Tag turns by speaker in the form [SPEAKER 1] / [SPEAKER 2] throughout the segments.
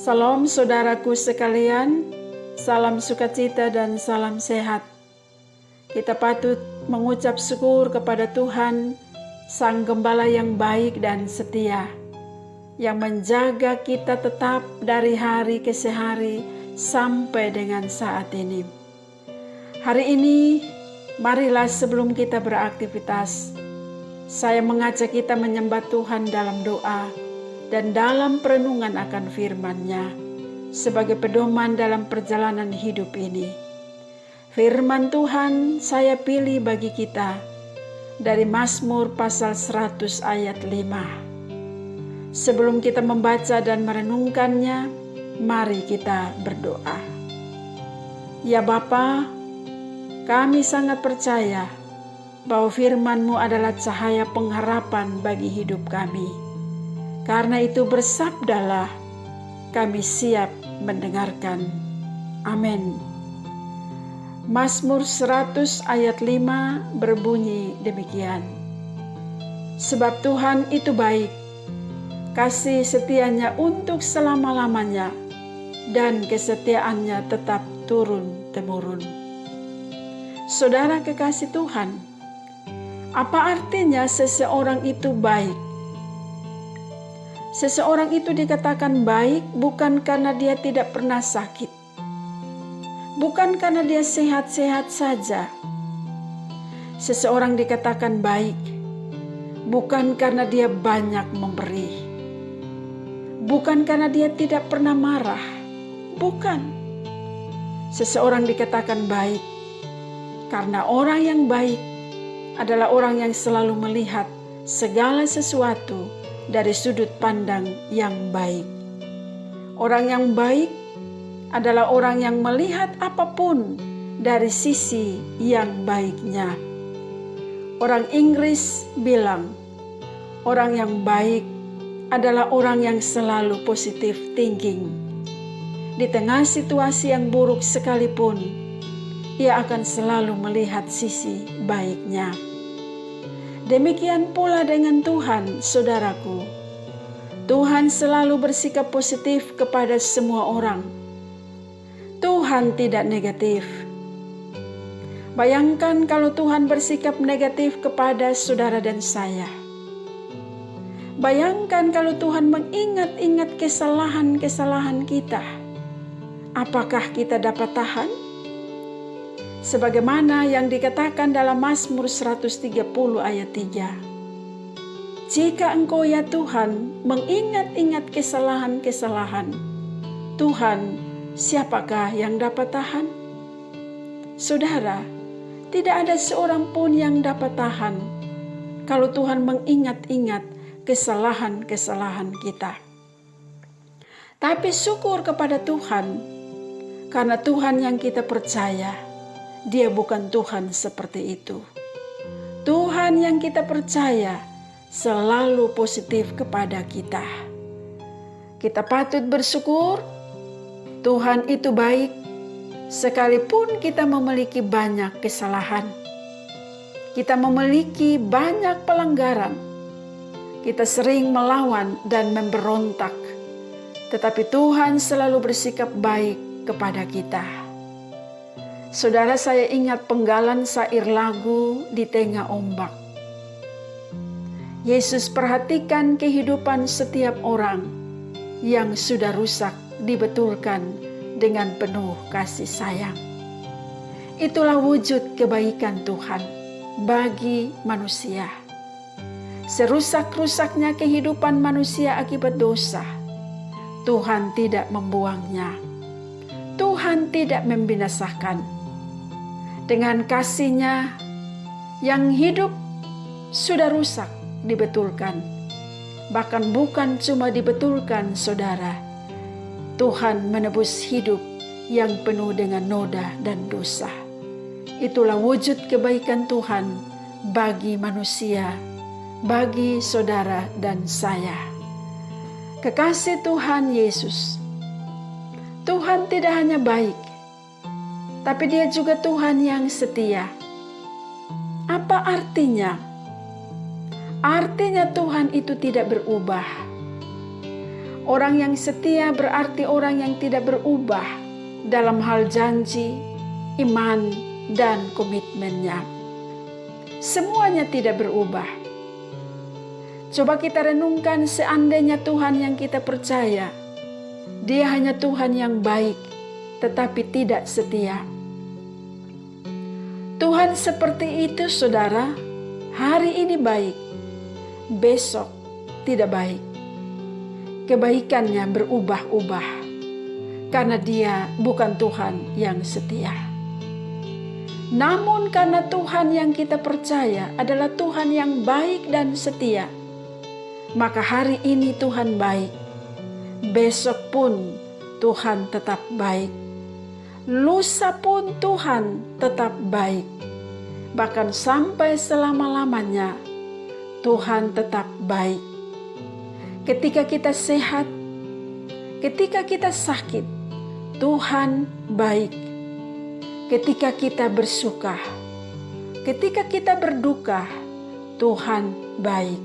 [SPEAKER 1] Salam saudaraku sekalian, salam sukacita dan salam sehat. Kita patut mengucap syukur kepada Tuhan, Sang Gembala yang baik dan setia, yang menjaga kita tetap dari hari ke hari sampai dengan saat ini. Hari ini, marilah sebelum kita beraktivitas, saya mengajak kita menyembah Tuhan dalam doa dan dalam perenungan akan firman-Nya sebagai pedoman dalam perjalanan hidup ini. Firman Tuhan saya pilih bagi kita dari Mazmur pasal 100 ayat 5. Sebelum kita membaca dan merenungkannya, mari kita berdoa. Ya Bapa, kami sangat percaya bahwa firman-Mu adalah cahaya pengharapan bagi hidup kami. Karena itu bersabdalah, kami siap mendengarkan. Amin. Mazmur 100 ayat 5 berbunyi demikian. Sebab Tuhan itu baik, kasih setianya untuk selama-lamanya, dan kesetiaannya tetap turun-temurun. Saudara kekasih Tuhan, apa artinya seseorang itu baik? Seseorang itu dikatakan baik bukan karena dia tidak pernah sakit, bukan karena dia sehat-sehat saja. Seseorang dikatakan baik bukan karena dia banyak memberi, bukan karena dia tidak pernah marah, bukan. Seseorang dikatakan baik karena orang yang baik adalah orang yang selalu melihat segala sesuatu dari sudut pandang yang baik. Orang yang baik adalah orang yang melihat apapun dari sisi yang baiknya. Orang Inggris bilang, orang yang baik adalah orang yang selalu positive thinking. Di tengah situasi yang buruk sekalipun, ia akan selalu melihat sisi baiknya. Demikian pula dengan Tuhan, saudaraku. Tuhan selalu bersikap positif kepada semua orang. Tuhan tidak negatif. Bayangkan kalau Tuhan bersikap negatif kepada saudara dan saya. Bayangkan kalau Tuhan mengingat-ingat kesalahan-kesalahan kita. Apakah kita dapat tahan? Sebagaimana yang dikatakan dalam Mazmur 130 ayat 3. Jika engkau ya Tuhan mengingat-ingat kesalahan-kesalahan, Tuhan, siapakah yang dapat tahan? Saudara, tidak ada seorang pun yang dapat tahan kalau Tuhan mengingat-ingat kesalahan-kesalahan kita. Tapi syukur kepada Tuhan, karena Tuhan yang kita percaya, Dia bukan Tuhan seperti itu. Tuhan yang kita percaya selalu positif kepada kita. Kita patut bersyukur, Tuhan itu baik, sekalipun kita memiliki banyak kesalahan. Kita memiliki banyak pelanggaran. Kita sering melawan dan memberontak. Tetapi Tuhan selalu bersikap baik kepada kita. Saudara, saya ingat penggalan syair lagu Di Tengah Ombak. Yesus perhatikan kehidupan setiap orang yang sudah rusak dibetulkan dengan penuh kasih sayang. Itulah wujud kebaikan Tuhan bagi manusia. Serusak-rusaknya kehidupan manusia akibat dosa, Tuhan tidak membuangnya. Tuhan tidak membinasakan. Dengan kasih-Nya yang hidup sudah rusak dibetulkan. Bahkan bukan cuma dibetulkan, saudara. Tuhan menebus hidup yang penuh dengan noda dan dosa. Itulah wujud kebaikan Tuhan bagi manusia, bagi saudara dan saya. Kekasih Tuhan Yesus, Tuhan tidak hanya baik, tapi Dia juga Tuhan yang setia. Apa artinya? Artinya Tuhan itu tidak berubah. Orang yang setia berarti orang yang tidak berubah dalam hal janji, iman, dan komitmennya. Semuanya tidak berubah. Coba kita renungkan, seandainya Tuhan yang kita percaya, Dia hanya Tuhan yang baik, tetapi tidak setia. Tuhan seperti itu, saudara. Hari ini baik, besok tidak baik. Kebaikannya berubah-ubah karena Dia bukan Tuhan yang setia. Namun karena Tuhan yang kita percaya adalah Tuhan yang baik dan setia, maka hari ini Tuhan baik, besok pun Tuhan tetap baik, lusa pun Tuhan tetap baik, bahkan sampai selama-lamanya Tuhan tetap baik. Ketika kita sehat, ketika kita sakit, Tuhan baik. Ketika kita bersuka, ketika kita berduka, Tuhan baik.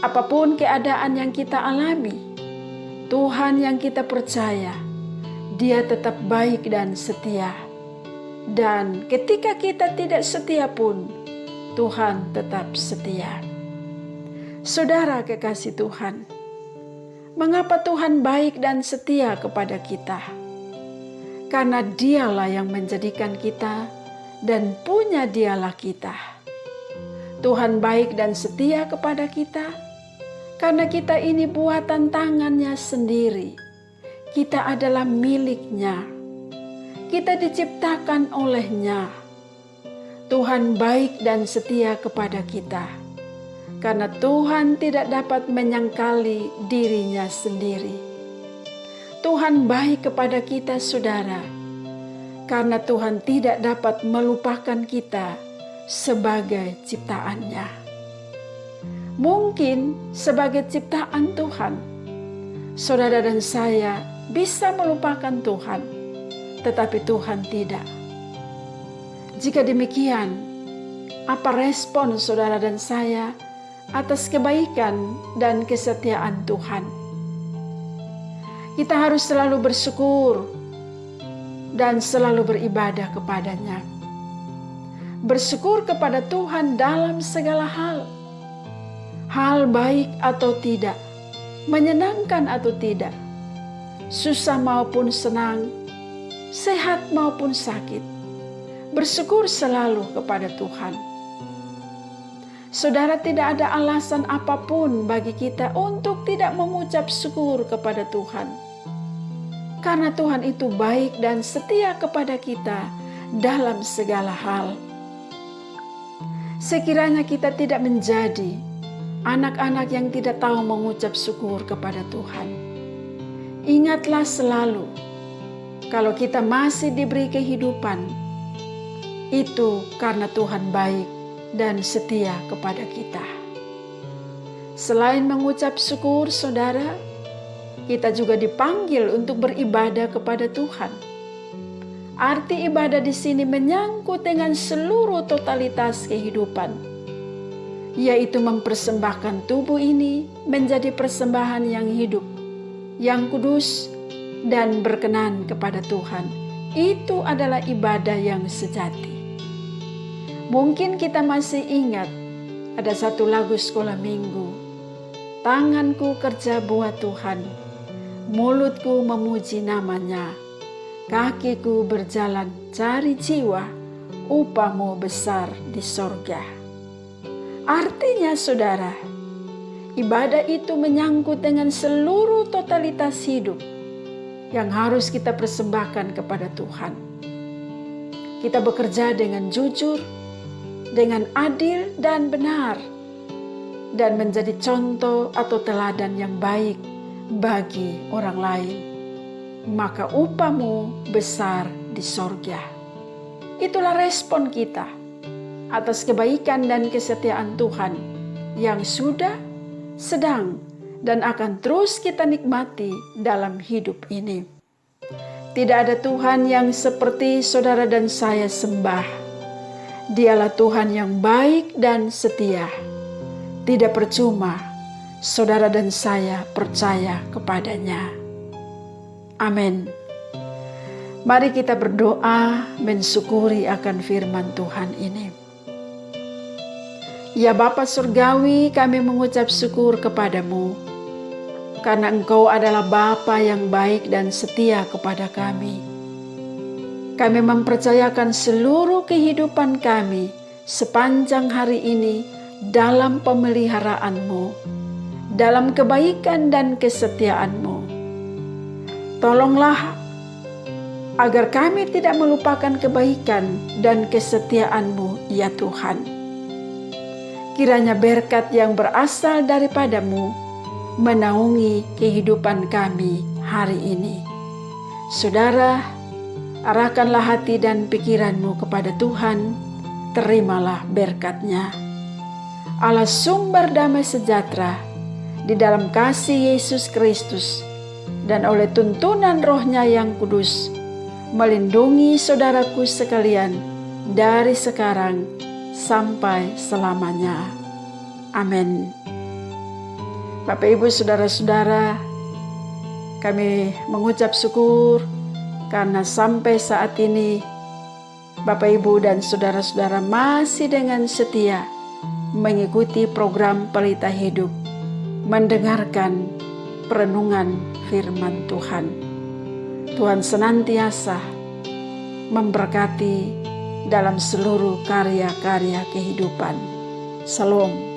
[SPEAKER 1] Apapun keadaan yang kita alami, Tuhan yang kita percaya, Dia tetap baik dan setia. Dan ketika kita tidak setia pun, Tuhan tetap setia. Saudara kekasih Tuhan, mengapa Tuhan baik dan setia kepada kita? Karena Dialah yang menjadikan kita dan punya Dialah kita. Tuhan baik dan setia kepada kita karena kita ini buatan tangannya sendiri. Kita adalah miliknya. Kita diciptakan olehnya. Tuhan baik dan setia kepada kita karena Tuhan tidak dapat menyangkali dirinya sendiri. Tuhan baik kepada kita, saudara, karena Tuhan tidak dapat melupakan kita sebagai ciptaannya. Mungkin sebagai ciptaan Tuhan, saudara dan saya bisa melupakan Tuhan, tetapi Tuhan tidak. Jika demikian, apa respon saudara dan saya atas kebaikan dan kesetiaan Tuhan? Kita harus selalu bersyukur dan selalu beribadah kepada-Nya. Bersyukur kepada Tuhan dalam segala hal. Hal baik atau tidak, menyenangkan atau tidak, susah maupun senang, sehat maupun sakit. Bersyukur selalu kepada Tuhan. Saudara, tidak ada alasan apapun bagi kita untuk tidak mengucap syukur kepada Tuhan. Karena Tuhan itu baik dan setia kepada kita dalam segala hal. Sekiranya kita tidak menjadi anak-anak yang tidak tahu mengucap syukur kepada Tuhan. Ingatlah selalu, kalau kita masih diberi kehidupan, itu karena Tuhan baik dan setia kepada kita. Selain mengucap syukur, saudara, kita juga dipanggil untuk beribadah kepada Tuhan. Arti ibadah di sini menyangkut dengan seluruh totalitas kehidupan, yaitu mempersembahkan tubuh ini menjadi persembahan yang hidup, yang kudus, dan berkenan kepada Tuhan. Itu adalah ibadah yang sejati. Mungkin kita masih ingat ada satu lagu sekolah minggu. Tanganku kerja buat Tuhan, mulutku memuji namanya, kakiku berjalan cari jiwa, upahmu besar di sorga. Artinya, saudara, ibadah itu menyangkut dengan seluruh totalitas hidup yang harus kita persembahkan kepada Tuhan. Kita bekerja dengan jujur, dengan adil dan benar, dan menjadi contoh atau teladan yang baik bagi orang lain, maka upahmu besar di sorga. Itulah respon kita atas kebaikan dan kesetiaan Tuhan yang sudah, sedang, dan akan terus kita nikmati dalam hidup ini. Tidak ada Tuhan yang seperti saudara dan saya sembah. Dialah Tuhan yang baik dan setia. Tidak percuma saudara dan saya percaya kepadanya. Amin. Mari kita berdoa mensyukuri akan firman Tuhan ini. Ya Bapa Surgawi, kami mengucap syukur kepadamu, karena Engkau adalah Bapa yang baik dan setia kepada kami. Kami mempercayakan seluruh kehidupan kami sepanjang hari ini dalam pemeliharaan-Mu, dalam kebaikan dan kesetiaan-Mu. Tolonglah agar kami tidak melupakan kebaikan dan kesetiaan-Mu, ya Tuhan. Kiranya berkat yang berasal daripada-Mu menaungi kehidupan kami hari ini. Saudara, arahkanlah hati dan pikiran-Mu kepada Tuhan, terimalah berkat-Nya. Allah sumber damai sejahtera, di dalam kasih Yesus Kristus dan oleh tuntunan Roh-Nya yang kudus, melindungi saudaraku sekalian dari sekarang sampai selamanya. Amin. Bapak Ibu saudara-saudara, kami mengucap syukur karena sampai saat ini Bapak Ibu dan saudara-saudara masih dengan setia mengikuti program Pelita Hidup, mendengarkan perenungan firman Tuhan. Tuhan senantiasa memberkati dalam seluruh karya-karya kehidupan. Shalom.